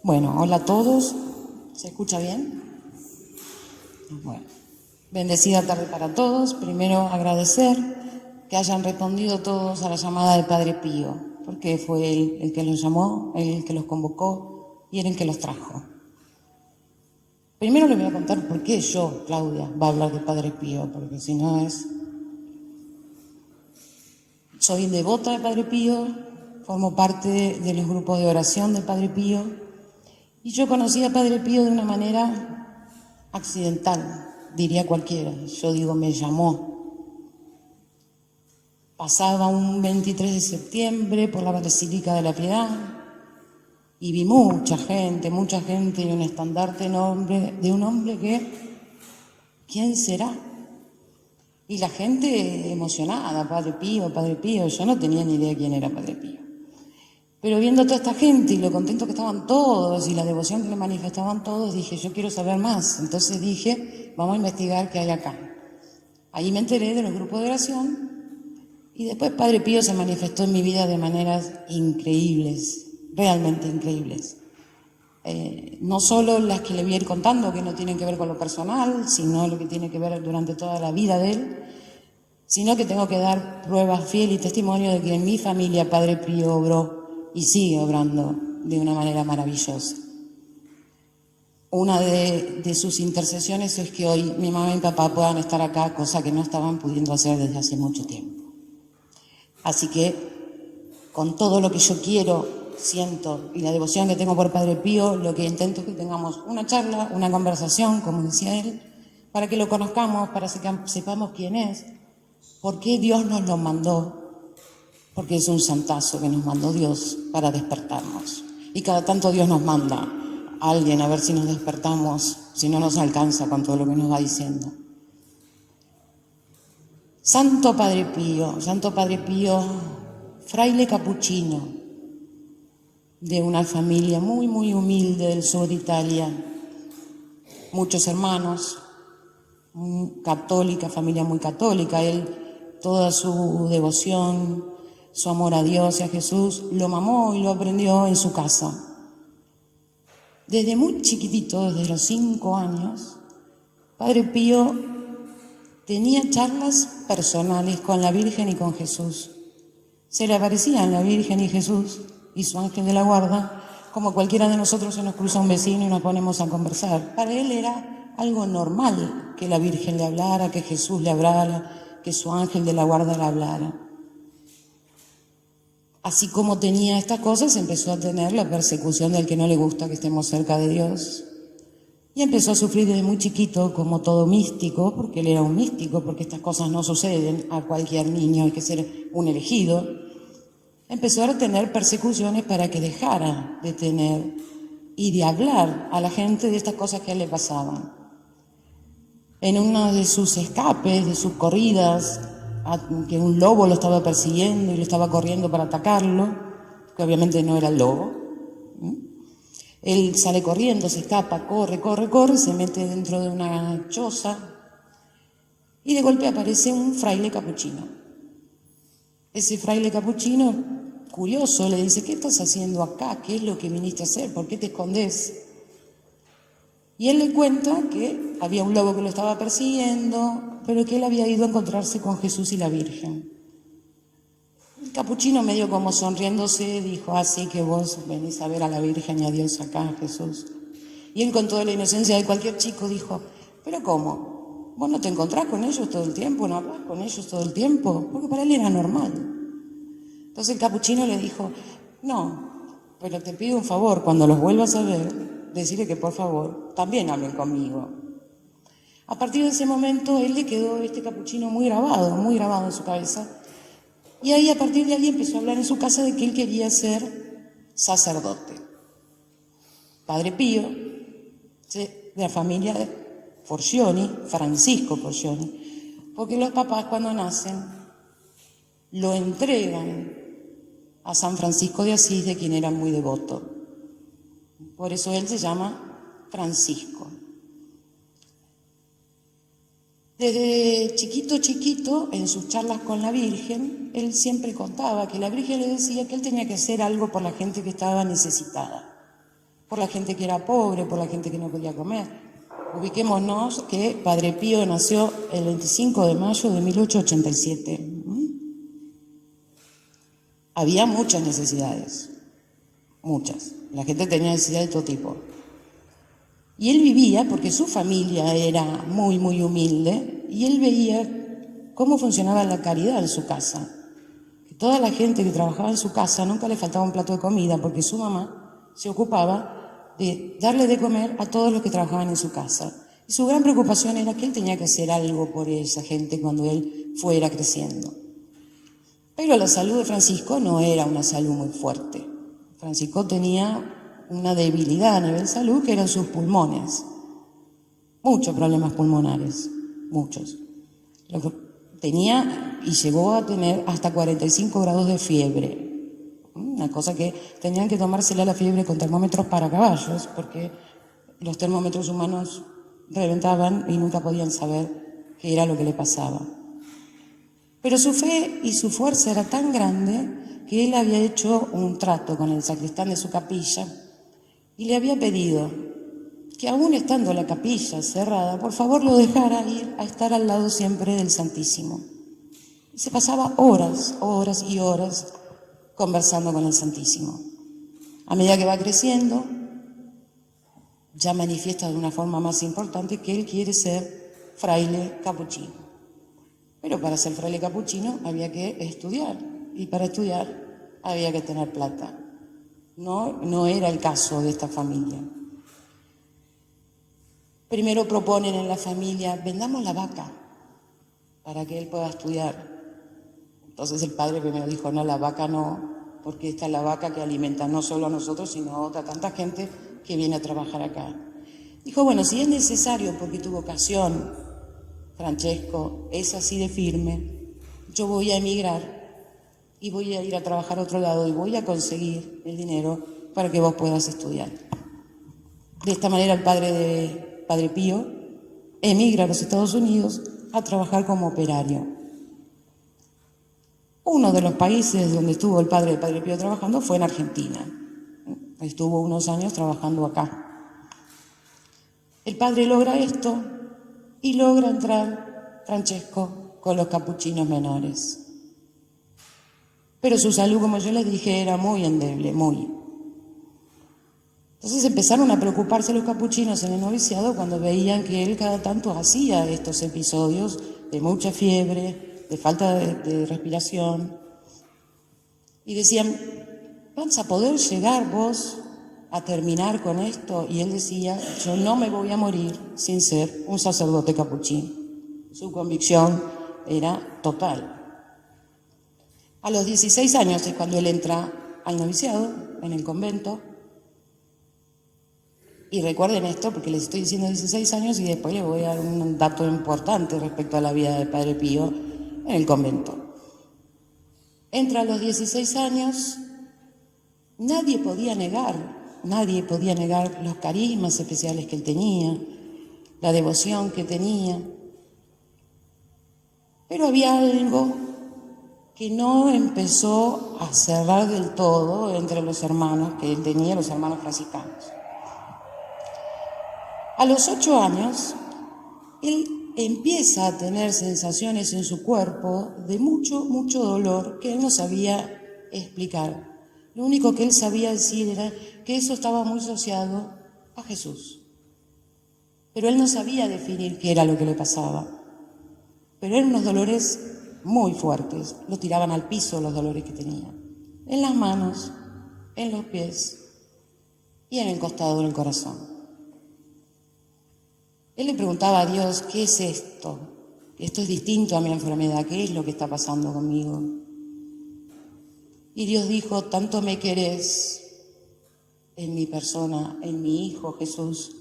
Bueno, hola a todos. ¿Se escucha bien? Bueno, bendecida tarde para todos. Primero agradecer que hayan respondido todos a la llamada del Padre Pío, porque fue él el que los llamó, él el que los convocó y él el que los trajo. Primero les voy a contar por qué yo, Claudia, va a hablar del Padre Pío, porque si no es... Soy devota del Padre Pío, formo parte de los grupos de oración del Padre Pío, y yo conocí al Padre Pío de una manera accidental, diría cualquiera. Yo digo, me llamó. Pasaba un 23 de septiembre por la Basílica de la Piedad y vi mucha gente y un estandarte de un hombre que, ¿quién será? Y la gente emocionada, Padre Pío, Padre Pío. Yo no tenía ni idea quién era Padre Pío. Pero viendo a toda esta gente y lo contentos que estaban todos y la devoción que le manifestaban todos, dije, yo quiero saber más. Entonces dije, vamos a investigar qué hay acá. Ahí me enteré de los grupos de oración y después Padre Pío se manifestó en mi vida de maneras increíbles, realmente increíbles. No solo las que le voy a ir contando, que no tienen que ver con lo personal, sino lo que tiene que ver durante toda la vida de él, sino que tengo que dar pruebas fiel y testimonio de que en mi familia Padre Pío obró y sigue obrando de una manera maravillosa. Una de sus intercesiones es que hoy mi mamá y mi papá puedan estar acá, cosa que no estaban pudiendo hacer desde hace mucho tiempo. Así que, con todo lo que yo quiero, siento y la devoción que tengo por Padre Pío, lo que intento es que tengamos una charla, una conversación, como decía él, para que lo conozcamos, para que sepamos quién es, por qué Dios nos lo mandó, porque es un santazo que nos mandó Dios para despertarnos. Y cada tanto Dios nos manda a alguien a ver si nos despertamos, si no nos alcanza con todo lo que nos va diciendo. Santo Padre Pío, fraile capuchino, de una familia muy, muy humilde del sur de Italia. Muchos hermanos, católica, familia muy católica. Él, toda su devoción, su amor a Dios y a Jesús, lo mamó y lo aprendió en su casa. Desde muy chiquitito, desde los 5 años, Padre Pío tenía charlas personales con la Virgen y con Jesús. Se le aparecían la Virgen y Jesús y su ángel de la guarda, como cualquiera de nosotros se nos cruza un vecino y nos ponemos a conversar. Para él era algo normal que la Virgen le hablara, que Jesús le hablara, que su ángel de la guarda le hablara. Así como tenía estas cosas, empezó a tener la persecución del que no le gusta que estemos cerca de Dios. Y empezó a sufrir desde muy chiquito, como todo místico, porque él era un místico, porque estas cosas no suceden a cualquier niño, hay que ser un elegido. Empezó a tener persecuciones para que dejara de tener y de hablar a la gente de estas cosas que a él le pasaban. En uno de sus escapes, de sus corridas, que un lobo lo estaba persiguiendo y lo estaba corriendo para atacarlo, que obviamente no era el lobo. Él sale corriendo, se escapa, corre, se mete dentro de una choza y de golpe aparece un fraile capuchino. Ese fraile capuchino, curioso, le dice, ¿qué estás haciendo acá? ¿Qué es lo que viniste a hacer? ¿Por qué te escondes? Y él le cuenta que había un lobo que lo estaba persiguiendo, pero que él había ido a encontrarse con Jesús y la Virgen. El capuchino, medio como sonriéndose, dijo, así que vos venís a ver a la Virgen y a Dios acá, Jesús. Y él, con toda la inocencia de cualquier chico, dijo, ¿pero cómo? ¿Vos no te encontrás con ellos todo el tiempo? ¿No hablas con ellos todo el tiempo? Porque para él era normal. Entonces el capuchino le dijo, no, pero te pido un favor, cuando los vuelvas a ver, decirle que por favor también hablen conmigo. A partir de ese momento, él le quedó este capuchino muy grabado en su cabeza. Y ahí, a partir de ahí, empezó a hablar en su casa de que él quería ser sacerdote. Padre Pío, de la familia de Forgioni, Francisco Forgioni, porque los papás cuando nacen lo entregan a San Francisco de Asís, de quien era muy devoto. Por eso él se llama Francisco. Desde chiquito, en sus charlas con la Virgen, él siempre contaba que la Virgen le decía que él tenía que hacer algo por la gente que estaba necesitada. por la gente que era pobre, por la gente que no podía comer. Ubiquémonos que Padre Pío nació el 25 de mayo de 1887. Había muchas necesidades, muchas. La gente tenía necesidades de todo tipo. Y él vivía, porque su familia era muy, muy humilde, y él veía cómo funcionaba la caridad en su casa. Que toda la gente que trabajaba en su casa nunca le faltaba un plato de comida, porque su mamá se ocupaba de darle de comer a todos los que trabajaban en su casa. Y su gran preocupación era que él tenía que hacer algo por esa gente cuando él fuera creciendo. Pero la salud de Francisco no era una salud muy fuerte. Francisco tenía una debilidad a nivel salud que eran sus pulmones. Muchos problemas pulmonares, muchos. Tenía y llegó a tener hasta 45 grados de fiebre. Una cosa que tenían que tomársela la fiebre con termómetros para caballos, porque los termómetros humanos reventaban y nunca podían saber qué era lo que le pasaba. Pero su fe y su fuerza era tan grande que él había hecho un trato con el sacristán de su capilla y le había pedido que aún estando la capilla cerrada, por favor lo dejara ir a estar al lado siempre del Santísimo. Y se pasaba horas, horas y horas conversando con el Santísimo. A medida que va creciendo, ya manifiesta de una forma más importante que él quiere ser fraile capuchino. Pero para ser fraile capuchino había que estudiar, y para estudiar había que tener plata. No era el caso de esta familia. Primero proponen en la familia, vendamos la vaca para que él pueda estudiar. Entonces el padre primero dijo, no, la vaca no, porque esta es la vaca que alimenta no solo a nosotros, sino a otra tanta gente que viene a trabajar acá. Dijo, bueno, si es necesario, porque tu vocación, Francesco, es así de firme, yo voy a emigrar y voy a ir a trabajar a otro lado y voy a conseguir el dinero para que vos puedas estudiar. De esta manera el Padre Pío emigra a los Estados Unidos a trabajar como operario. Uno de los países donde estuvo el Padre Pío trabajando fue en Argentina. Estuvo unos años trabajando acá. El padre logra esto y logra entrar Francesco con los capuchinos menores. Pero su salud, como yo les dije, era muy endeble, muy. Entonces empezaron a preocuparse los capuchinos en el noviciado cuando veían que él cada tanto hacía estos episodios de mucha fiebre, de falta de respiración. Y decían, ¿vas a poder llegar vos a terminar con esto? Y él decía, yo no me voy a morir sin ser un sacerdote capuchino. Su convicción era total. A los 16 años es cuando él entra al noviciado, en el convento. Y recuerden esto porque les estoy diciendo 16 años y después les voy a dar un dato importante respecto a la vida del Padre Pío en el convento. Entra a los 16 años, nadie podía negar los carismas especiales que él tenía, la devoción que tenía. Pero había algo que no empezó a cerrar del todo entre los hermanos que él tenía, los hermanos franciscanos. A los 8 años, él empieza a tener sensaciones en su cuerpo de mucho, mucho dolor que él no sabía explicar. Lo único que él sabía decir era que eso estaba muy asociado a Jesús. Pero él no sabía definir qué era lo que le pasaba. Pero eran unos dolores muy fuertes. Lo tiraban al piso los dolores que tenía. En las manos, en los pies y en el costado del corazón. Él le preguntaba a Dios, ¿qué es esto? Esto es distinto a mi enfermedad, ¿qué es lo que está pasando conmigo? Y Dios dijo, tanto me querés en mi persona, en mi Hijo Jesús,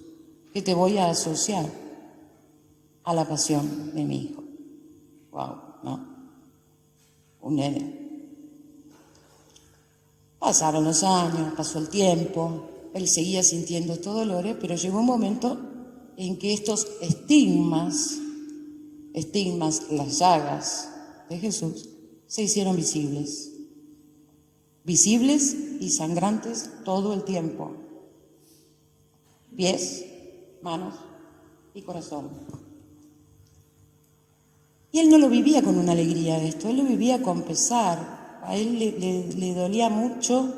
que te voy a asociar a la pasión de mi Hijo. Wow, ¿no? Un nene. Pasaron los años, pasó el tiempo, él seguía sintiendo estos dolores, pero llegó un momento en que estos estigmas, las llagas de Jesús, se hicieron visibles y sangrantes todo el tiempo. pies, manos y corazón. Y él no lo vivía con una alegría esto, él lo vivía con pesar. A él le dolía mucho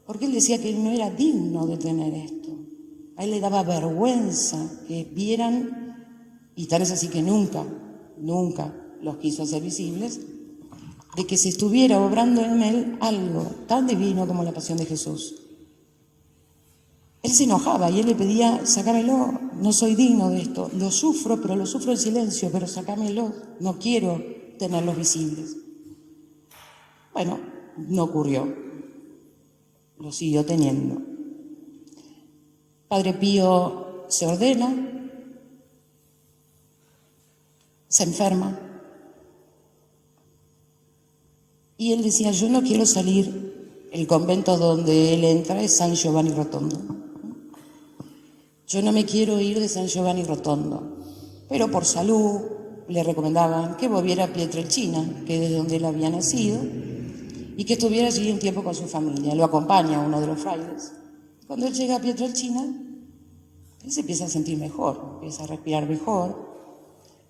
porque él decía que él no era digno de tener esto. A él le daba vergüenza que vieran, y tal es así que nunca los quiso hacer visibles, de que se estuviera obrando en él algo tan divino como la pasión de Jesús. Él se enojaba y él le pedía, sácamelo, no soy digno de esto, lo sufro, pero lo sufro en silencio, pero sácamelo, no quiero tenerlos visibles. Bueno, no ocurrió, lo siguió teniendo. Padre Pío se ordena, se enferma, y él decía, yo no quiero salir, el convento donde él entra es San Giovanni Rotondo. Yo no me quiero ir de San Giovanni Rotondo, pero por salud le recomendaban que volviera a Pietrelcina, que es de donde él había nacido, y que estuviera allí un tiempo con su familia. Lo acompaña uno de los frailes. Cuando él llega a Pietrelcina, él se empieza a sentir mejor, empieza a respirar mejor.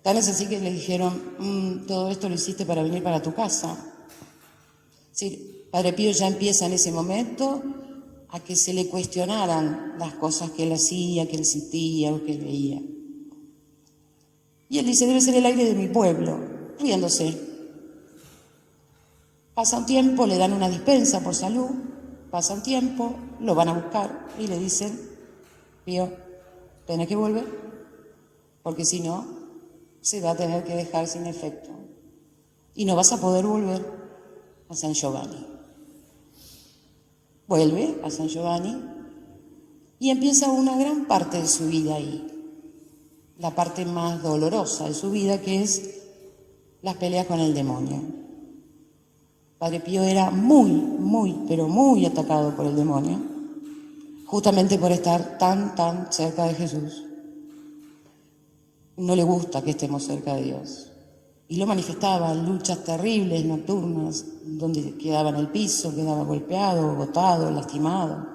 Tal es así que le dijeron, todo esto lo hiciste para venir para tu casa. Sí, Padre Pío ya empieza en ese momento a que se le cuestionaran las cosas que él hacía, que él sentía o que él veía. Y él dice, debe ser el aire de mi pueblo, riéndose. Pasa un tiempo, le dan una dispensa por salud, pasa un tiempo, lo van a buscar y le dicen, Pío, tenés que volver, porque si no, se va a tener que dejar sin efecto. Y no vas a poder volver a San Giovanni. Vuelve a San Giovanni y empieza una gran parte de su vida ahí. La parte más dolorosa de su vida, que es las peleas con el demonio. Padre Pío era pero muy atacado por el demonio, justamente por estar tan cerca de Jesús. No le gusta que estemos cerca de Dios. Y lo manifestaba en luchas terribles, nocturnas, donde quedaba en el piso, quedaba golpeado, agotado, lastimado.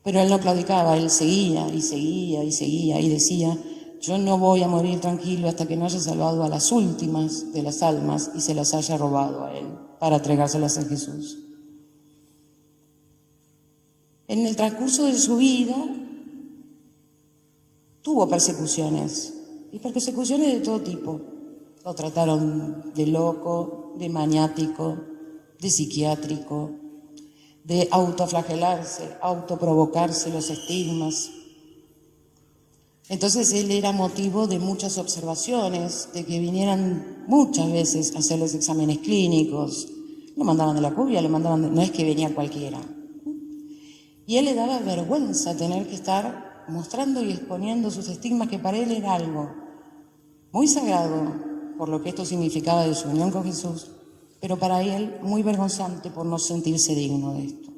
Pero él no claudicaba, él seguía y decía, yo no voy a morir tranquilo hasta que no haya salvado a las últimas de las almas y se las haya robado a él para entregárselas a Jesús. En el transcurso de su vida tuvo persecuciones, y persecuciones de todo tipo. Lo trataron de loco, de maniático, de psiquiátrico, de autoflagelarse, autoprovocarse los estigmas. Entonces él era motivo de muchas observaciones, de que vinieran muchas veces a hacerles exámenes clínicos. Lo mandaban de la cubia, no es que venía cualquiera. Y él le daba vergüenza tener que estar mostrando y exponiendo sus estigmas, que para él era algo muy sagrado, por lo que esto significaba de su unión con Jesús, pero para él muy vergonzante por no sentirse digno de esto.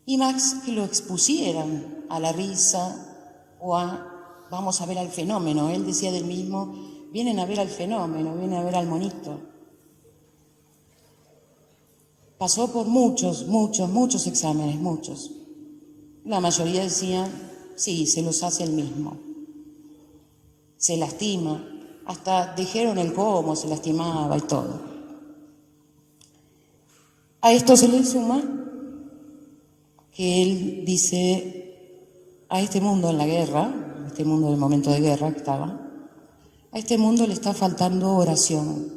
Y más que lo expusieran a la risa o a, vamos a ver al fenómeno. Él decía del mismo, vienen a ver al fenómeno, vienen a ver al monito. Pasó por muchos exámenes, muchos. La mayoría decían, sí, se los hace él mismo. Se lastima. Hasta dijeron el cómo se lastimaba y todo. A esto se le suma que él dice, a este mundo en la guerra, a este mundo en el momento de guerra que estaba, a este mundo le está faltando oración.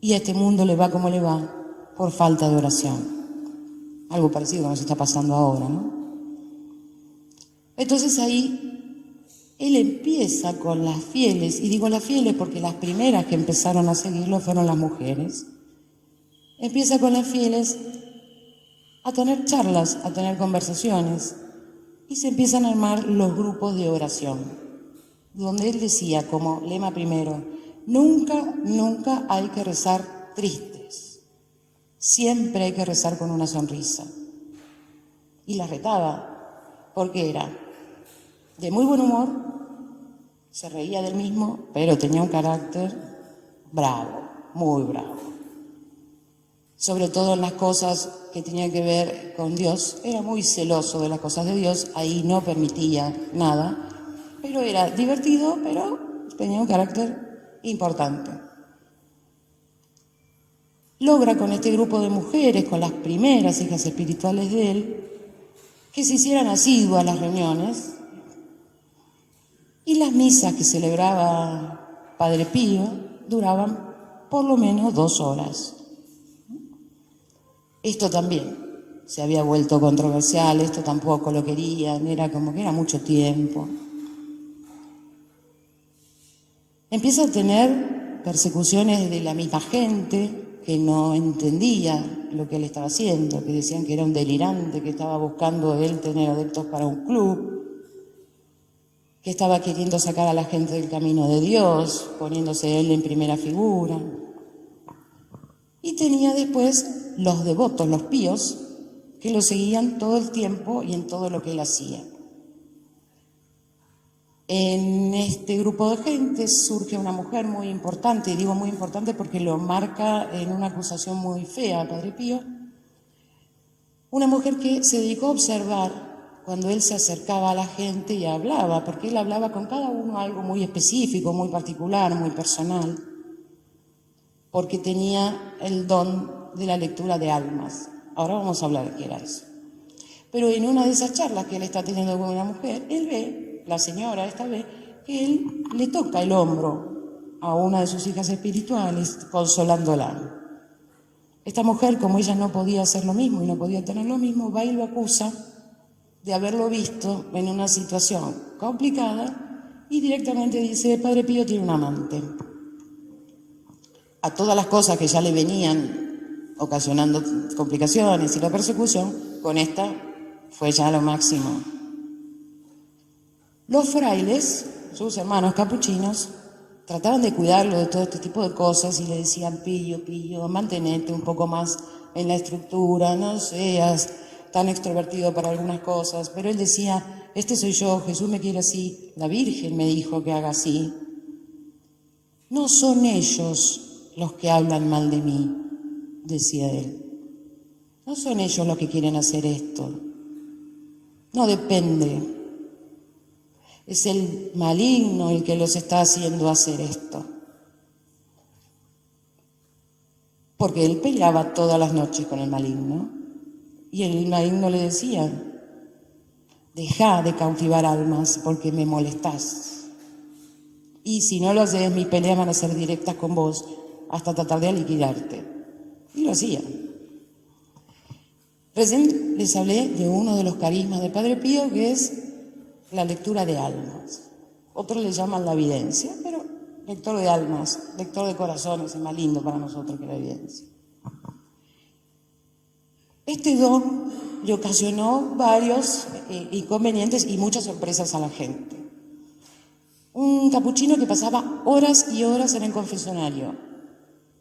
Y a este mundo le va como le va por falta de oración. Algo parecido a lo que se está pasando ahora, ¿no? Entonces ahí él empieza con las fieles, y digo las fieles porque las primeras que empezaron a seguirlo fueron las mujeres. Empieza con las fieles a tener charlas, a tener conversaciones, y se empiezan a armar los grupos de oración, donde él decía como lema primero, nunca hay que rezar tristes, siempre hay que rezar con una sonrisa. Y las retaba, porque era de muy buen humor, se reía del mismo, pero tenía un carácter bravo, muy bravo. sobre todo en las cosas que tenían que ver con Dios. Era muy celoso de las cosas de Dios, ahí no permitía nada, pero era divertido, pero tenía un carácter importante. Logra con este grupo de mujeres, con las primeras hijas espirituales de él, que se hicieran asiduas las reuniones y las misas que celebraba Padre Pío duraban por lo menos 2 horas. Esto también se había vuelto controversial, esto tampoco lo querían, era como que era mucho tiempo. Empieza a tener persecuciones de la misma gente que no entendía lo que él estaba haciendo, que decían que era un delirante, que estaba buscando él tener adeptos para un club, que estaba queriendo sacar a la gente del camino de Dios, poniéndose él en primera figura. Y tenía después los devotos, los píos, que lo seguían todo el tiempo y en todo lo que él hacía. En este grupo de gente surge una mujer muy importante, y digo muy importante porque lo marca en una acusación muy fea a Padre Pío, una mujer que se dedicó a observar cuando él se acercaba a la gente y hablaba, porque él hablaba con cada uno algo muy específico, muy particular, muy personal, porque tenía el don de la lectura de almas. Ahora vamos a hablar de qué era eso. Pero en una de esas charlas que él está teniendo con una mujer, él ve, la señora esta vez, que él le toca el hombro a una de sus hijas espirituales, consolándola. Esta mujer, como ella no podía hacer lo mismo y no podía tener lo mismo, va y lo acusa de haberlo visto en una situación complicada y directamente dice: Padre Pío tiene un amante. A todas las cosas que ya le venían ocasionando complicaciones y la persecución, con esta fue ya lo máximo. Los frailes, sus hermanos capuchinos, trataban de cuidarlo de todo este tipo de cosas y le decían: Pío, Pío, mantenete un poco más en la estructura, no seas tan extrovertido para algunas cosas. Pero él decía: este soy yo, Jesús me quiere así, la Virgen me dijo que haga así. No son ellos los que hablan mal de mí, decía él. No son ellos los que quieren hacer esto. No depende. Es el maligno el que los está haciendo hacer esto. Porque él peleaba todas las noches con el maligno. Y el maligno le decía: deja de cautivar almas porque me molestás. Y si no lo haces, mis peleas van a ser directas con vos hasta tratar de liquidarte. Y lo hacía. Recién les hablé de uno de los carismas de Padre Pío, que es la lectura de almas. Otros le llaman la evidencia, pero lector de almas, lector de corazones, es más lindo para nosotros que la evidencia. Este don le ocasionó varios inconvenientes y muchas sorpresas a la gente. Un capuchino que pasaba horas y horas en el confesionario,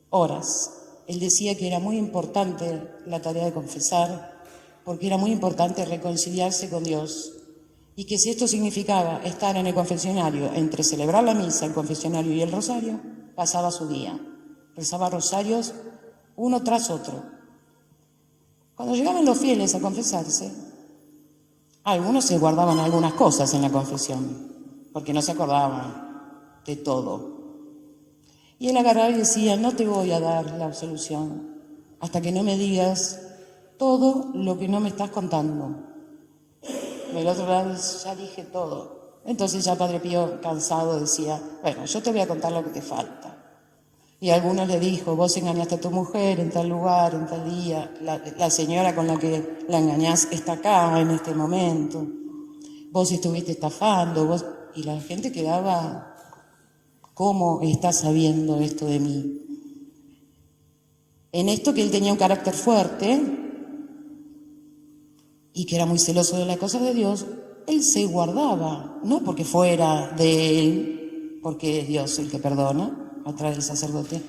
horas. Él decía que era muy importante la tarea de confesar, porque era muy importante reconciliarse con Dios, y que si esto significaba estar en el confesionario, entre celebrar la misa, el confesionario y el rosario, pasaba su día. Rezaba rosarios uno tras otro. Cuando llegaban los fieles a confesarse, algunos se guardaban algunas cosas en la confesión, porque no se acordaban de todo. Y él agarraba y decía: no te voy a dar la absolución hasta que no me digas todo lo que no me estás contando. Del otro lado, ya dije todo. Entonces ya Padre Pío, cansado, decía: bueno, yo te voy a contar lo que te falta. Y a algunos le dijo: vos engañaste a tu mujer en tal lugar, en tal día, la señora con la que la engañás está acá en este momento, vos estuviste estafando, vos... Y la gente quedaba: ¿cómo estás sabiendo esto de mí? En esto que él tenía un carácter fuerte y que era muy celoso de las cosas de Dios, él se guardaba, no porque fuera de él, porque es Dios el que perdona a través del sacerdote,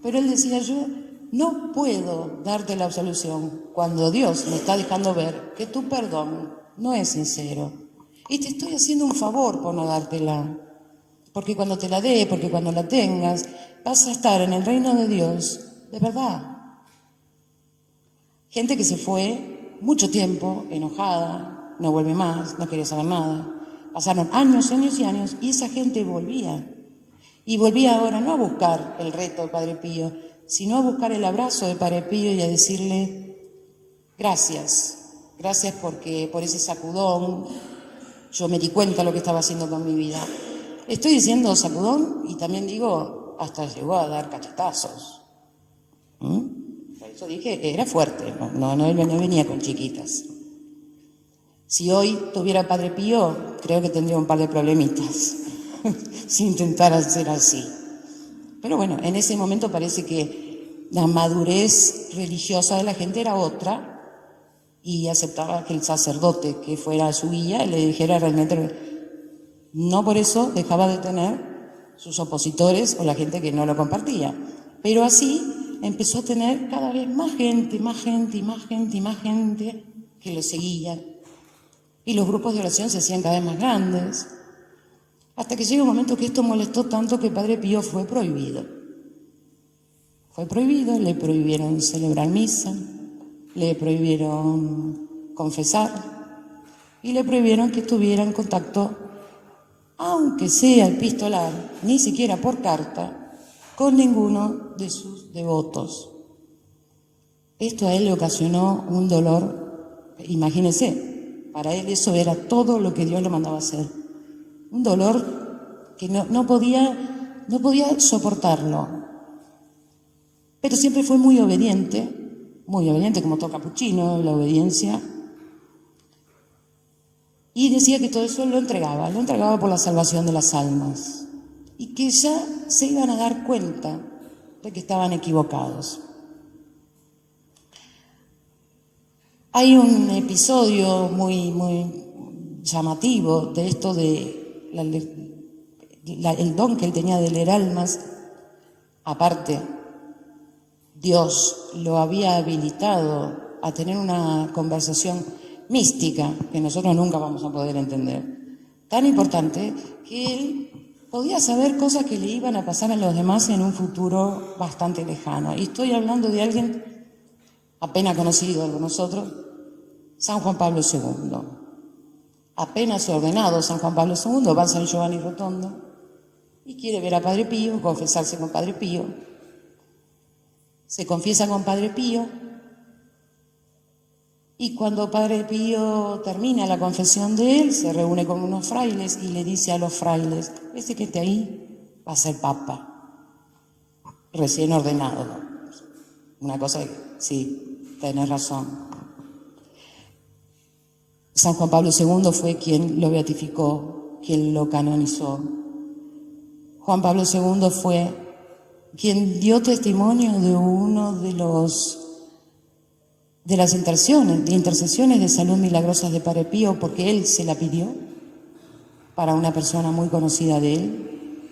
pero él decía: yo no puedo darte la absolución cuando Dios me está dejando ver que tu perdón no es sincero y te estoy haciendo un favor por no dártela, porque cuando te la dé, porque cuando la tengas, vas a estar en el reino de Dios de verdad. Gente que se fue mucho tiempo, enojada, no vuelve más, no quería saber nada. Pasaron años, años y años, y esa gente volvía. Y volvía ahora no a buscar el reto de Padre Pío, sino a buscar el abrazo de Padre Pío y a decirle, gracias, gracias porque por ese sacudón yo me di cuenta de lo que estaba haciendo con mi vida. Estoy diciendo sacudón y también digo, hasta llegó a dar cachetazos. Por eso dije, era fuerte, no venía con chiquitas. Si hoy tuviera Padre Pío, creo que tendría un par de problemitas si intentara ser así. Pero bueno, en ese momento parece que la madurez religiosa de la gente era otra y aceptaba que el sacerdote que fuera su guía le dijera realmente. No por eso dejaba de tener sus opositores o la gente que no lo compartía. Pero así empezó a tener cada vez más gente que lo seguía. Y los grupos de oración se hacían cada vez más grandes. Hasta que llega un momento que esto molestó tanto que Padre Pío fue prohibido. Fue prohibido, le prohibieron celebrar misa, le prohibieron confesar y le prohibieron que estuviera en contacto, aunque sea epistolar, ni siquiera por carta, con ninguno de sus devotos. Esto a él le ocasionó un dolor, imagínense, para él eso era todo lo que Dios le mandaba hacer. Un dolor que no podía soportarlo. Pero siempre fue muy obediente como todo capuchino, la obediencia. Y decía que todo eso lo entregaba por la salvación de las almas. Y que ya se iban a dar cuenta de que estaban equivocados. Hay un episodio muy llamativo de esto de el don que él tenía de leer almas. Aparte, Dios lo había habilitado a tener una conversación mística que nosotros nunca vamos a poder entender. Tan importante que él podía saber cosas que le iban a pasar a los demás en un futuro bastante lejano. Y estoy hablando de alguien apenas conocido por nosotros, San Juan Pablo II. Apenas ordenado San Juan Pablo II, va a San Giovanni Rotondo y quiere ver a Padre Pío, confesarse con Padre Pío. Se confiesa con Padre Pío y cuando Padre Pío termina la confesión de él, se reúne con unos frailes y le dice a los frailes, ese que esté ahí va a ser papa, recién ordenado. Una cosa que sí, tenés razón. San Juan Pablo II fue quien lo beatificó, quien lo canonizó. Juan Pablo II fue quien dio testimonio de uno de las intercesiones de salud milagrosas de Padre Pío, porque él se la pidió para una persona muy conocida de él.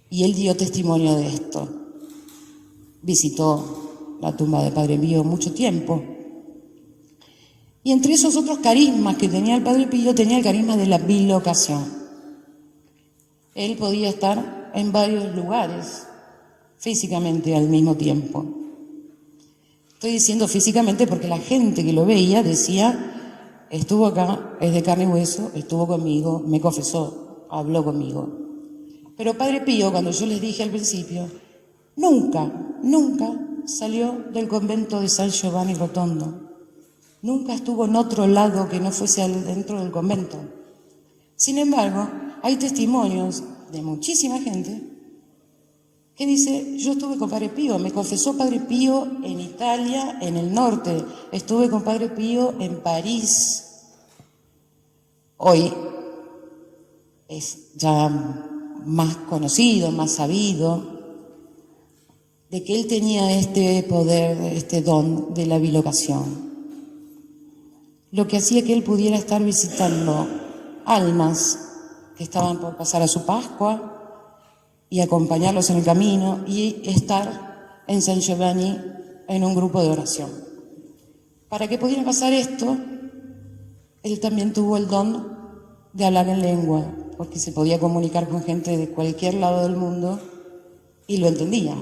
Y él dio testimonio de esto. Visitó la tumba de Padre Pío mucho tiempo. Y entre esos otros carismas que tenía el Padre Pío, tenía el carisma de la bilocación. Él podía estar en varios lugares físicamente al mismo tiempo. Estoy diciendo físicamente porque la gente que lo veía decía, estuvo acá, es de carne y hueso, estuvo conmigo, me confesó, habló conmigo. Pero Padre Pío, cuando yo les dije al principio, nunca salió del convento de San Giovanni Rotondo. Nunca estuvo en otro lado que no fuese dentro del convento. Sin embargo, hay testimonios de muchísima gente que dice, yo estuve con Padre Pío, me confesó Padre Pío en Italia, en el norte, estuve con Padre Pío en París. Hoy es ya más conocido, más sabido, de que él tenía este poder, este don de la bilocación. Lo que hacía que él pudiera estar visitando almas que estaban por pasar a su Pascua y acompañarlos en el camino y estar en San Giovanni en un grupo de oración. Para que pudiera pasar esto, él también tuvo el don de hablar en lengua, porque se podía comunicar con gente de cualquier lado del mundo y lo entendía.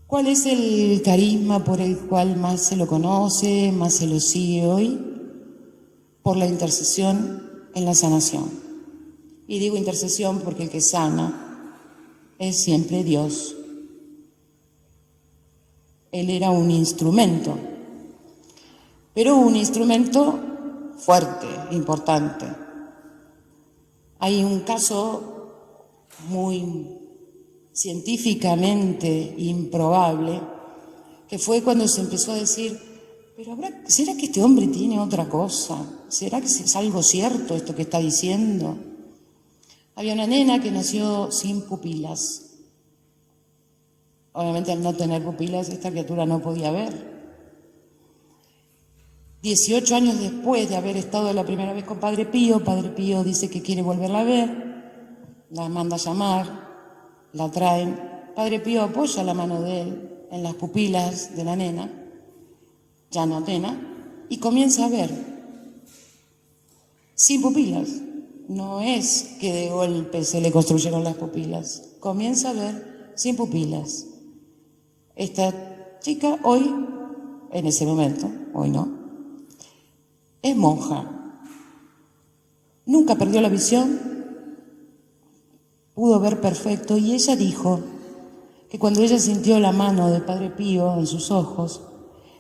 ¿Cuál es el carisma por el cual más se lo conoce, más se lo sigue hoy? Por la intercesión en la sanación. Y digo intercesión porque el que sana es siempre Dios. Él era un instrumento, pero un instrumento fuerte, importante. Hay un caso muy científicamente improbable, que fue cuando se empezó a decir, pero ¿será que este hombre tiene otra cosa? ¿Será que es algo cierto esto que está diciendo? Había una nena que nació sin pupilas. Obviamente al no tener pupilas esta criatura no podía ver. 18 años después de haber estado la primera vez con Padre Pío dice que quiere volverla a ver, la manda a llamar, la traen. Padre Pío apoya la mano de él en las pupilas de la nena, ya no nena, y comienza a ver sin pupilas. No es que de golpe se le construyeron las pupilas, comienza a ver sin pupilas. Esta chica hoy, en ese momento, hoy no, es monja. Nunca perdió la visión, pudo ver perfecto, y ella dijo que cuando ella sintió la mano de Padre Pío en sus ojos,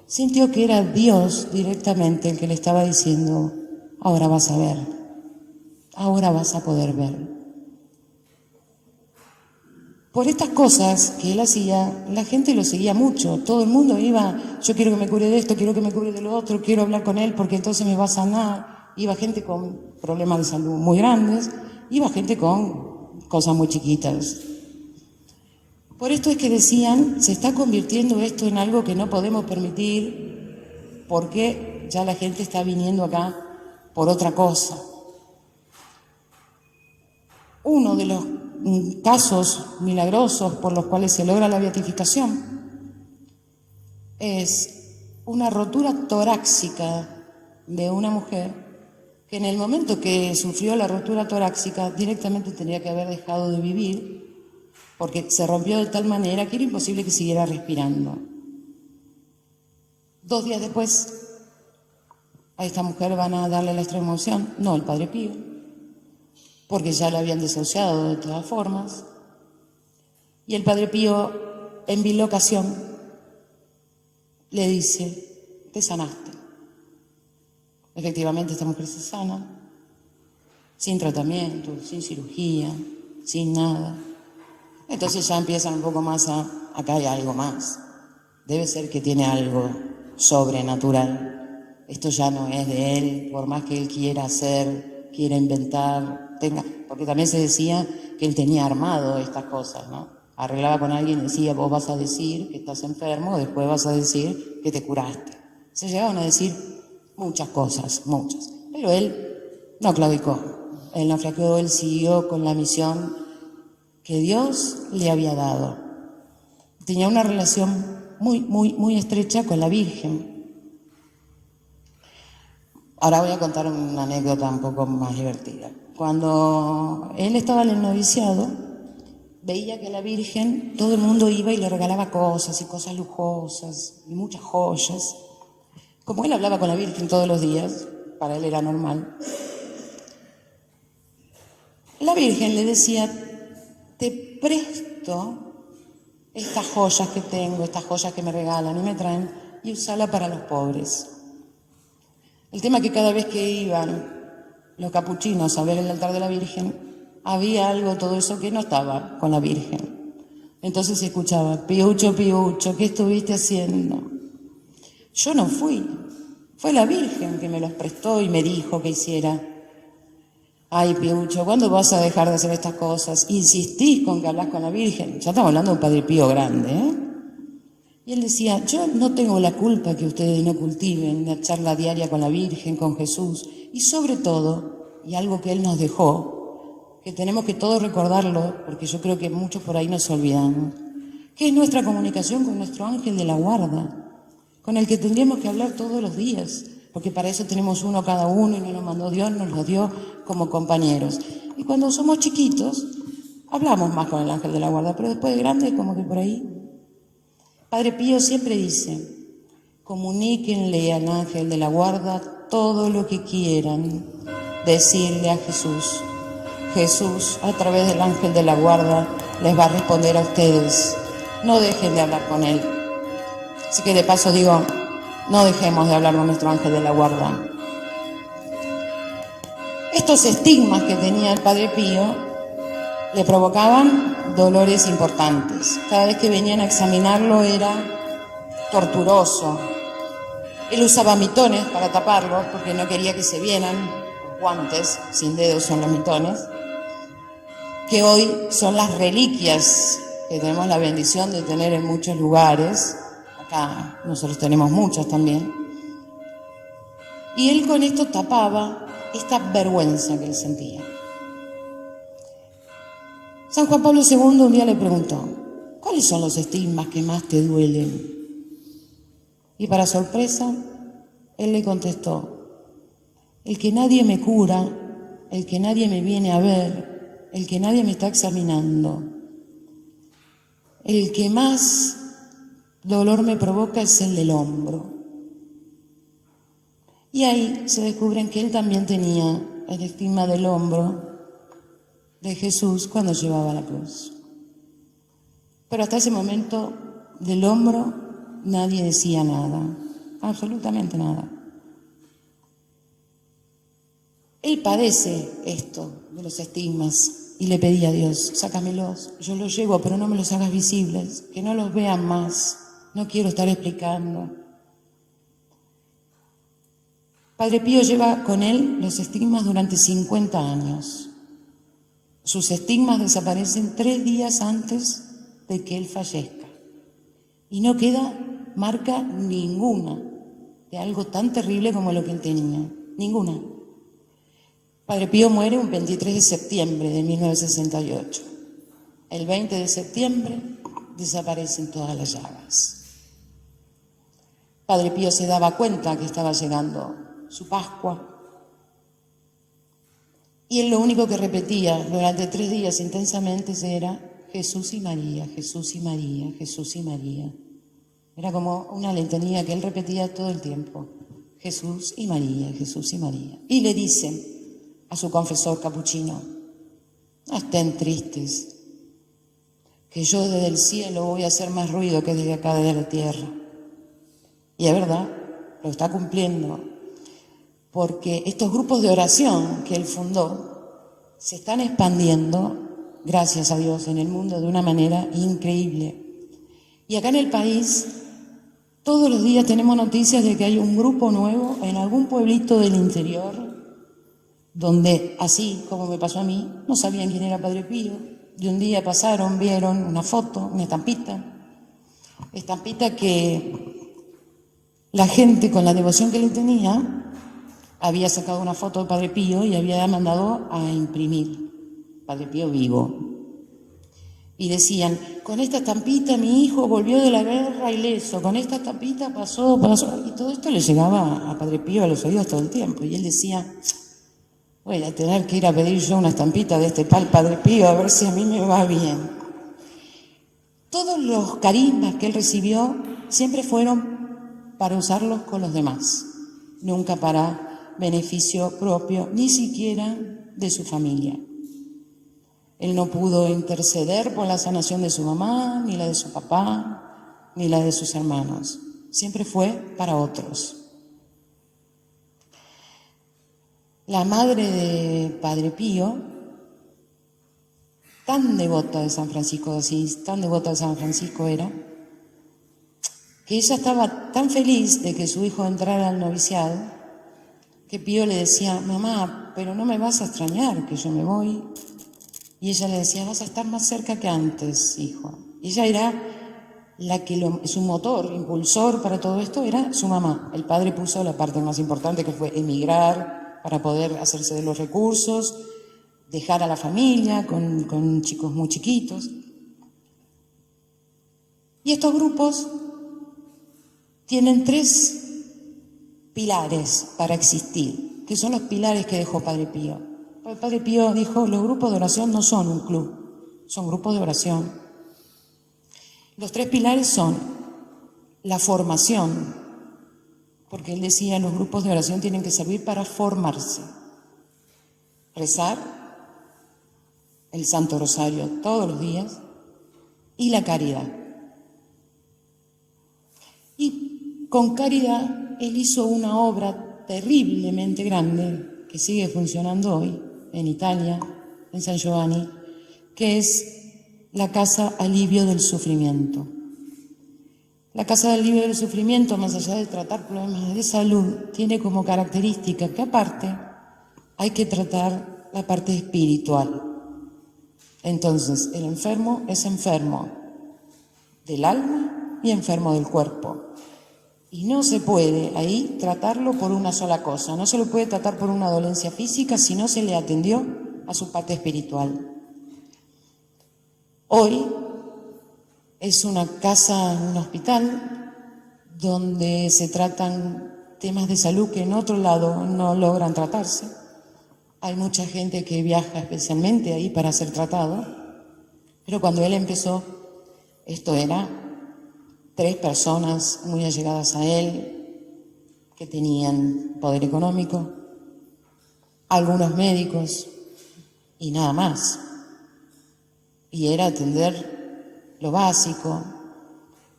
sintió que era Dios directamente el que le estaba diciendo, ahora vas a ver, ahora vas a poder ver. Por estas cosas que él hacía, la gente lo seguía mucho, todo el mundo iba, yo quiero que me cure de esto, quiero que me cure de lo otro, quiero hablar con él porque entonces me va a sanar. Iba gente con problemas de salud muy grandes, iba gente con cosas muy chiquitas. Por esto es que decían, se está convirtiendo esto en algo que no podemos permitir porque ya la gente está viniendo acá por otra cosa. Uno de los casos milagrosos por los cuales se logra la beatificación es una rotura torácica de una mujer que en el momento que sufrió la rotura torácica directamente tenía que haber dejado de vivir porque se rompió de tal manera que era imposible que siguiera respirando. 2 días después a esta mujer van a darle la extremaunción, no el Padre Pío, porque ya la habían desahuciado de todas formas. Y el Padre Pío, en bilocación, le dice, te sanaste. Efectivamente, esta mujer se sana, sin tratamiento, sin cirugía, sin nada. Entonces ya empiezan un poco más acá hay algo más. Debe ser que tiene algo sobrenatural. Esto ya no es de él, por más que él quiera hacer, quiera inventar, porque también se decía que él tenía armado estas cosas, ¿no? Arreglaba con alguien y decía, vos vas a decir que estás enfermo, después vas a decir que te curaste. Se llegaban a decir muchas cosas, muchas. Pero él no claudicó, él no flaqueó, él siguió con la misión que Dios le había dado. Tenía una relación muy estrecha con la Virgen. Ahora voy a contar una anécdota un poco más divertida. Cuando él estaba en el noviciado, veía que la Virgen, todo el mundo iba y le regalaba cosas y cosas lujosas y muchas joyas. Como él hablaba con la Virgen todos los días, para él era normal, la Virgen le decía, te presto estas joyas que tengo, estas joyas que me regalan y me traen, y usala para los pobres. El tema es que cada vez que iban los capuchinos a ver el altar de la Virgen, había algo, todo eso que no estaba con la Virgen. Entonces se escuchaba, Piucho, Piucho, ¿qué estuviste haciendo? Yo no fui, fue la Virgen que me los prestó y me dijo que hiciera. Ay, Piucho, ¿cuándo vas a dejar de hacer estas cosas? Insistís con que hablas con la Virgen. Ya estamos hablando de un Padre Pío grande, ¿eh? Y él decía, yo no tengo la culpa que ustedes no cultiven la charla diaria con la Virgen, con Jesús. Y sobre todo, y algo que él nos dejó, que tenemos que todos recordarlo, porque yo creo que muchos por ahí nos olvidamos, que es nuestra comunicación con nuestro ángel de la guarda, con el que tendríamos que hablar todos los días, porque para eso tenemos uno cada uno y nos lo mandó Dios, nos lo dio como compañeros. Y cuando somos chiquitos, hablamos más con el ángel de la guarda, pero después de grandes como que por ahí Padre Pío siempre dice: comuníquenle al ángel de la guarda todo lo que quieran decirle a Jesús. Jesús, a través del ángel de la guarda, les va a responder a ustedes. No dejen de hablar con él. Así que de paso digo, no dejemos de hablar con nuestro ángel de la guarda. Estos estigmas que tenía el Padre Pío le provocaban dolores importantes. Cada vez que venían a examinarlo era torturoso. Él usaba mitones para taparlos porque no quería que se vieran. Los guantes sin dedos son los mitones, que hoy son las reliquias que tenemos la bendición de tener en muchos lugares. Acá nosotros tenemos muchos también. Y él con esto tapaba esta vergüenza que él sentía. San Juan Pablo II un día le preguntó: ¿cuáles son los estigmas que más te duelen? Y para sorpresa, él le contestó: el que nadie me cura, el que nadie me viene a ver, el que nadie me está examinando. El que más dolor me provoca es el del hombro. Y ahí se descubren que él también tenía el estigma del hombro de Jesús cuando llevaba la cruz. Pero hasta ese momento del hombro nadie decía nada, absolutamente nada. Él padece esto de los estigmas y le pedía a Dios: sácamelos, yo los llevo, pero no me los hagas visibles, que no los vean más, no quiero estar explicando. Padre Pío lleva con él los estigmas durante 50 años. Sus estigmas desaparecen 3 días antes de que él fallezca. Y no queda marca ninguna de algo tan terrible como lo que él tenía. Ninguna. Padre Pío muere un 23 de septiembre de 1968. El 20 de septiembre desaparecen todas las llagas. Padre Pío se daba cuenta que estaba llegando su Pascua. Y él lo único que repetía durante 3 días intensamente era: Jesús y María, Jesús y María, Jesús y María. Era como una letanía que él repetía todo el tiempo: Jesús y María, Jesús y María. Y le dice a su confesor capuchino: no estén tristes, que yo desde el cielo voy a hacer más ruido que desde acá, desde la tierra. Y es verdad, lo está cumpliendo. Porque estos grupos de oración que él fundó se están expandiendo, gracias a Dios, en el mundo de una manera increíble. Y acá en el país, todos los días tenemos noticias de que hay un grupo nuevo en algún pueblito del interior, donde, así como me pasó a mí, no sabían quién era Padre Pío. De un día pasaron, vieron una foto, una estampita que la gente, con la devoción que le tenía, había sacado una foto de Padre Pío y había mandado a imprimir Padre Pío vivo. Y decían: con esta estampita mi hijo volvió de la guerra ileso, con esta estampita pasó. Y todo esto le llegaba a Padre Pío a los oídos todo el tiempo. Y él decía: voy a tener que ir a pedir yo una estampita de este tal Padre Pío a ver si a mí me va bien. Todos los carismas que él recibió siempre fueron para usarlos con los demás, nunca para beneficio propio, ni siquiera de su familia. Él no pudo interceder por la sanación de su mamá, ni la de su papá, ni la de sus hermanos. Siempre fue para otros. La madre de Padre Pío, tan devota de San Francisco de Asís, tan devota de San Francisco era, que ella estaba tan feliz de que su hijo entrara al noviciado, que Pío le decía: mamá, pero no me vas a extrañar que yo me voy. Y ella le decía: vas a estar más cerca que antes, hijo. Y ella era la que su motor, impulsor para todo esto, era su mamá. El padre puso la parte más importante, que fue emigrar para poder hacerse de los recursos, dejar a la familia con chicos muy chiquitos. Y estos grupos tienen 3 pilares para existir, que son los pilares que dejó Padre Pío. El Padre Pío dijo: los grupos de oración no son un club, son grupos de oración. Los 3 pilares son la formación, porque él decía, los grupos de oración tienen que servir para formarse, rezar el Santo Rosario todos los días y la caridad. Y con caridad él hizo una obra terriblemente grande que sigue funcionando hoy en Italia, en San Giovanni, que es la Casa Alivio del Sufrimiento. La Casa del Alivio del Sufrimiento, más allá de tratar problemas de salud, tiene como característica que aparte hay que tratar la parte espiritual. Entonces, el enfermo es enfermo del alma y enfermo del cuerpo. Y no se puede ahí tratarlo por una sola cosa, no se lo puede tratar por una dolencia física si no se le atendió a su parte espiritual. Hoy es una casa, un hospital, donde se tratan temas de salud que en otro lado no logran tratarse. Hay mucha gente que viaja especialmente ahí para ser tratado, pero cuando él empezó, esto era 3 personas muy allegadas a él, que tenían poder económico, algunos médicos y nada más. Y era atender lo básico,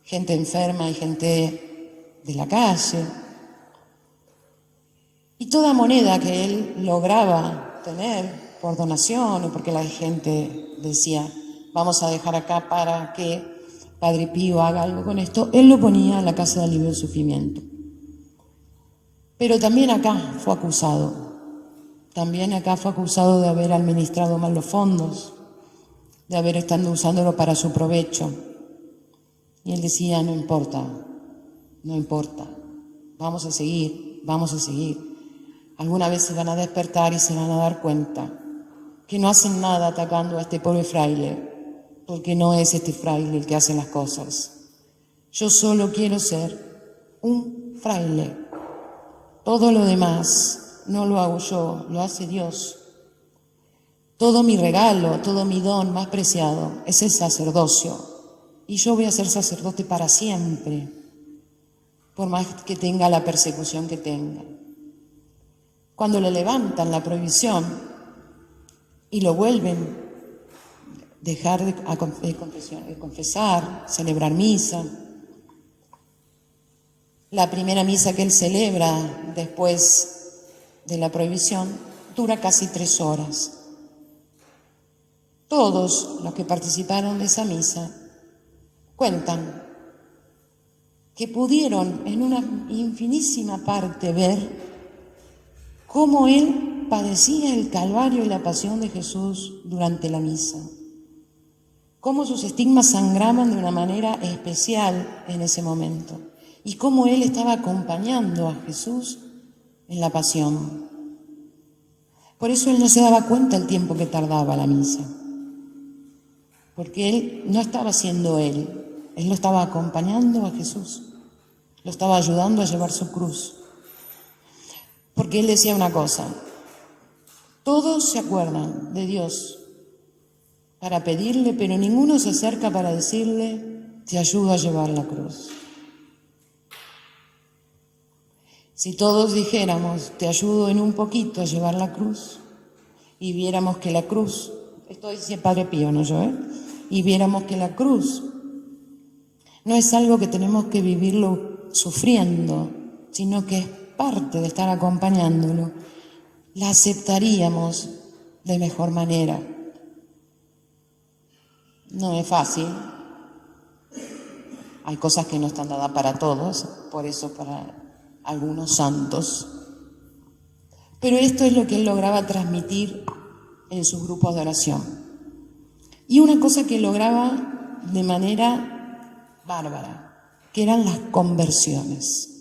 gente enferma y gente de la calle. Y toda moneda que él lograba tener por donación o porque la gente decía, vamos a dejar acá para que Padre Pío haga algo con esto, él lo ponía en la Casa de Alivio del Sufrimiento. Pero también acá fue acusado. También acá fue acusado de haber administrado mal los fondos, de haber estado usándolo para su provecho. Y él decía, no importa, vamos a seguir. Alguna vez se van a despertar y se van a dar cuenta que no hacen nada atacando a este pobre fraile, porque no es este fraile el que hace las cosas. Yo solo quiero ser un fraile. Todo lo demás no lo hago yo, lo hace Dios. Todo mi regalo, todo mi don más preciado es el sacerdocio. Y yo voy a ser sacerdote para siempre, por más que tenga la persecución que tenga. Cuando le levantan la prohibición y lo vuelven a dejar de confesar, celebrar misa, la primera misa que él celebra después de la prohibición dura casi 3 horas. Todos los que participaron de esa misa cuentan que pudieron en una infinísima parte ver cómo él padecía el calvario y la pasión de Jesús durante la misa, cómo sus estigmas sangraban de una manera especial en ese momento y cómo él estaba acompañando a Jesús en la pasión. Por eso él no se daba cuenta el tiempo que tardaba la misa, porque él no estaba siendo él lo estaba acompañando a Jesús, lo estaba ayudando a llevar su cruz. Porque él decía una cosa, todos se acuerdan de Dios para pedirle, pero ninguno se acerca para decirle, te ayudo a llevar la cruz. Si todos dijéramos, te ayudo en un poquito a llevar la cruz, y viéramos que la cruz, esto dice el Padre Pío, no yo, y viéramos que la cruz no es algo que tenemos que vivirlo sufriendo, sino que es parte de estar acompañándolo, la aceptaríamos de mejor manera. No es fácil, hay cosas que no están dadas para todos, por eso para algunos santos, pero esto es lo que él lograba transmitir en sus grupos de oración. Y una cosa que lograba de manera bárbara, que eran las conversiones.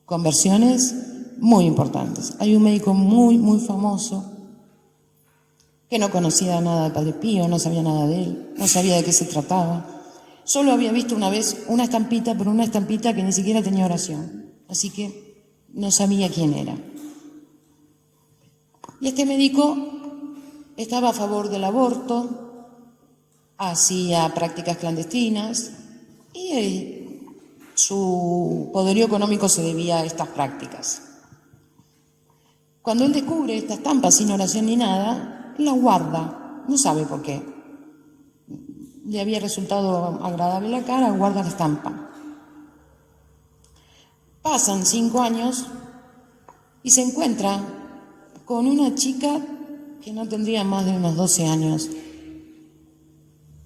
Conversiones muy importantes. Hay un médico muy, muy famoso que no conocía nada de Padre Pío, no sabía nada de él, no sabía de qué se trataba. Solo había visto una vez una estampita, pero una estampita que ni siquiera tenía oración. Así que no sabía quién era. Y este médico estaba a favor del aborto, hacía prácticas clandestinas y su poderío económico se debía a estas prácticas. Cuando él descubre esta estampa sin oración ni nada, la guarda, no sabe por qué. Le había resultado agradable la cara, guarda la estampa. Pasan 5 años y se encuentra con una chica que no tendría más de unos 12 años.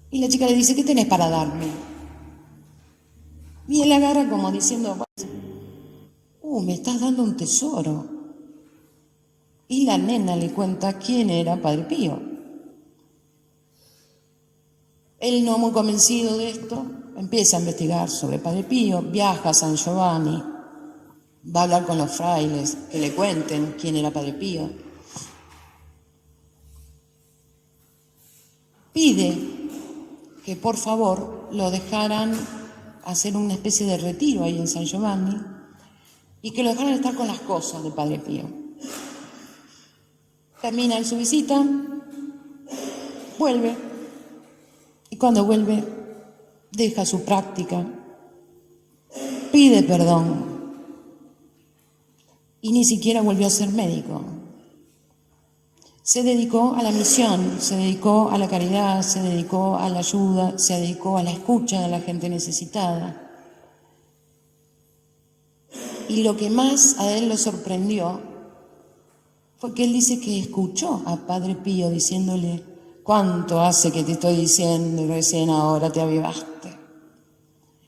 Y la chica le dice, ¿qué tenés para darme? Y él agarra como diciendo, me estás dando un tesoro. Y la nena le cuenta quién era Padre Pío. Él, no muy convencido de esto, empieza a investigar sobre Padre Pío, viaja a San Giovanni, va a hablar con los frailes, que le cuenten quién era Padre Pío. Pide que por favor lo dejaran hacer una especie de retiro ahí en San Giovanni y que lo dejaran estar con las cosas de Padre Pío. Termina su visita, vuelve, y cuando vuelve deja su práctica, pide perdón y ni siquiera volvió a ser médico. Se dedicó a la misión, se dedicó a la caridad, se dedicó a la ayuda, se dedicó a la escucha de la gente necesitada. Y lo que más a él lo sorprendió fue que él dice que escuchó a Padre Pío diciéndole, ¿cuánto hace que te estoy diciendo y recién ahora te avivaste?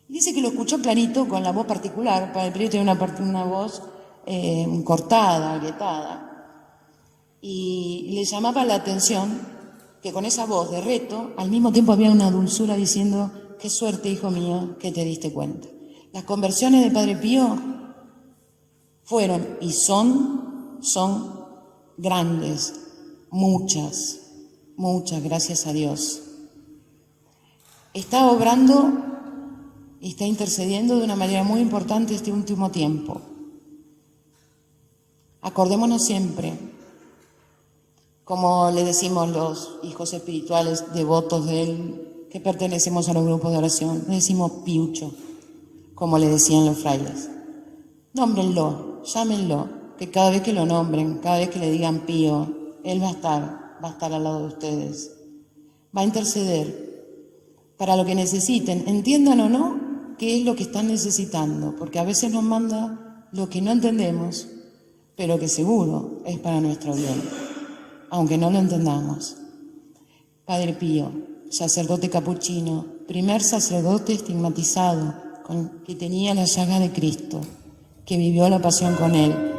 Y dice que lo escuchó clarito con la voz particular. Padre Pío tiene una voz cortada, agrietada. Y le llamaba la atención que con esa voz de reto, al mismo tiempo había una dulzura diciendo, qué suerte, hijo mío, que te diste cuenta. Las conversiones de Padre Pío fueron y son grandes, muchas, gracias a Dios. Está obrando y está intercediendo de una manera muy importante este último tiempo. Acordémonos siempre, como le decimos los hijos espirituales devotos de él, que pertenecemos a los grupos de oración, le decimos Piucho, como le decían los frailes. Nómbrenlo, llámenlo, que cada vez que lo nombren, cada vez que le digan Pío, él va a estar al lado de ustedes. Va a interceder para lo que necesiten, entiendan o no qué es lo que están necesitando, porque a veces nos manda lo que no entendemos, pero que seguro es para nuestro bien, aunque no lo entendamos. Padre Pío, sacerdote capuchino, primer sacerdote estigmatizado, que tenía la llaga de Cristo, que vivió la pasión con él,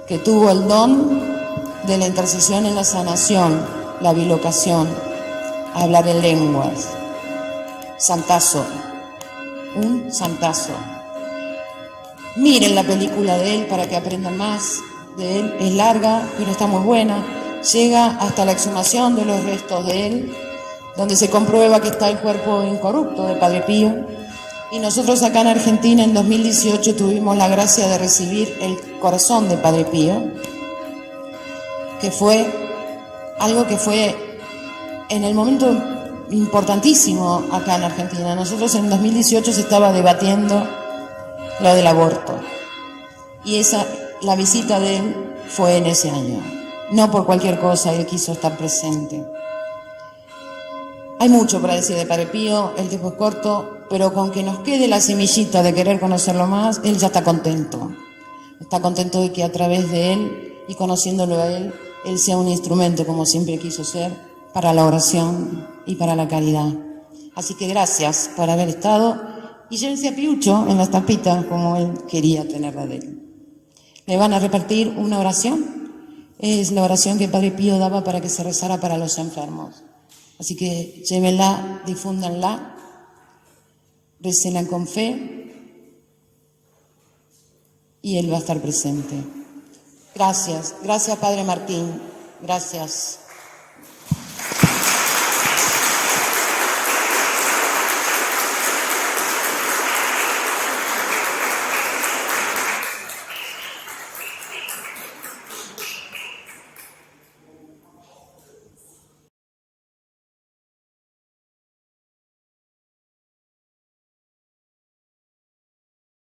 que tuvo el don de la intercesión en la sanación, la bilocación, hablar en lenguas. Santazo, un santazo. Miren la película de él para que aprendan más de él. Es larga, pero está muy buena. Llega hasta la exhumación de los restos de él, donde se comprueba que está el cuerpo incorrupto de Padre Pío. Y nosotros acá en Argentina en 2018 tuvimos la gracia de recibir el corazón de Padre Pío, que fue algo que fue en el momento importantísimo acá en Argentina. Nosotros en 2018 se estaba debatiendo lo del aborto y la visita de él fue en ese año. No por cualquier cosa, él quiso estar presente. Hay mucho para decir de Padre Pío, el tiempo es corto, pero con que nos quede la semillita de querer conocerlo más, él ya está contento. Está contento de que a través de él y conociéndolo a él sea un instrumento, como siempre quiso ser, para la oración y para la caridad. Así que gracias por haber estado y llévense a Piucho en la estampita como él quería tenerla de él. Le van a repartir una oración, es la oración que Padre Pío daba para que se rezara para los enfermos. Así que llévenla, difúndanla, récenla con fe y él va a estar presente. Gracias, gracias Padre Martín, gracias.